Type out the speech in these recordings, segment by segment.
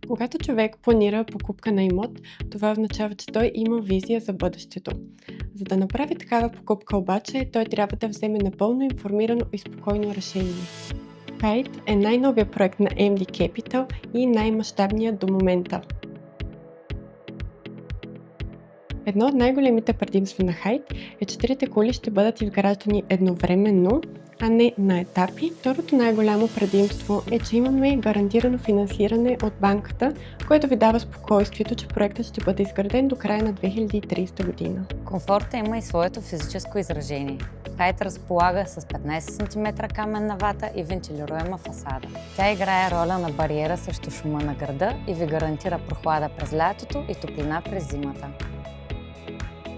Когато човек планира покупка на имот, това означава, че той има визия за бъдещето. За да направи такава покупка обаче, той трябва да вземе напълно информирано и спокойно решение. Kite е най-новия проект на MD Capital и най-мащабният до момента. Едно от най-големите предимства на Height е, че трите кули ще бъдат изграждани едновременно, а не на етапи. Второто най-голямо предимство е, че имаме гарантирано финансиране от банката, което ви дава спокойствието, че проектът ще бъде изграден до края на 2030 година. Комфорта има и своето физическо изражение. Height разполага с 15 см каменна вата и вентилируема фасада. Тя играе роля на бариера срещу шума на града и ви гарантира прохлада през лятото и топлина през зимата.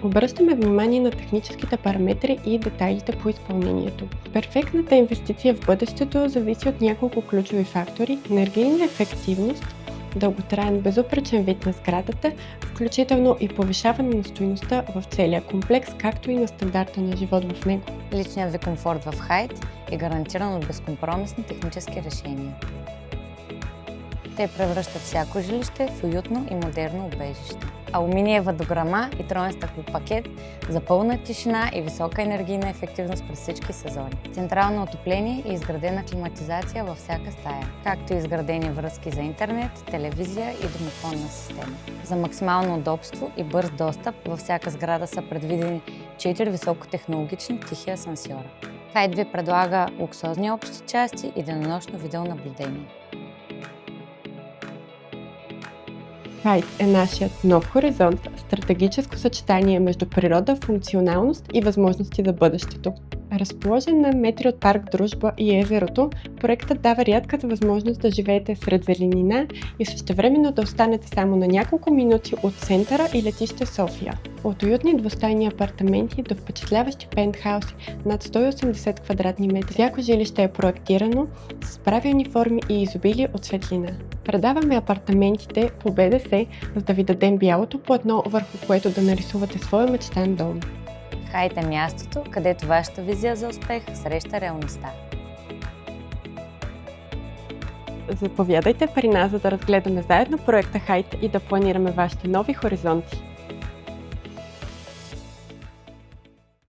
Обръщаме внимание на техническите параметри и детайлите по изпълнението. Перфектната инвестиция в бъдещето зависи от няколко ключови фактори: енергийна ефективност, дълготраен безупречен вид на сградата, включително и повишаване на стойността в целия комплекс, както и на стандарта на живот в него. Личният ви комфорт в Height е гарантиран от безкомпромисни технически решения. Те превръщат всяко жилище в уютно и модерно убежище. Алуминиева дограма и троен стъклопакет за пълна тишина и висока енергийна ефективност през всички сезони. Централно отопление и изградена климатизация във всяка стая, както и изградени връзки за интернет, телевизия и домофонна система. За максимално удобство и бърз достъп във всяка сграда са предвидени 4 високотехнологични тихи асансьора. Height ви предлага луксозни общи части и денонощно видеонаблюдение. Height е нашият нов хоризонт, стратегическо съчетание между природа, функционалност и възможности за бъдещето. Разположен на метри от парк Дружба и езерото, проектът дава рядката възможност да живеете сред зеленина и същевременно да останете само на няколко минути от центъра и летище София. От уютни двустайни апартаменти до впечатляващи пентхауси над 180 квадратни метра, всяко жилище е проектирано с правилни форми и изобилие от светлина. Предаваме апартаментите по БДС, за да ви дадем бялото платно, върху което да нарисувате своя мечтан дом. Height е мястото, където вашата визия за успех среща реалността. Заповядайте при нас, за да разгледаме заедно проекта Height и да планираме вашите нови хоризонти.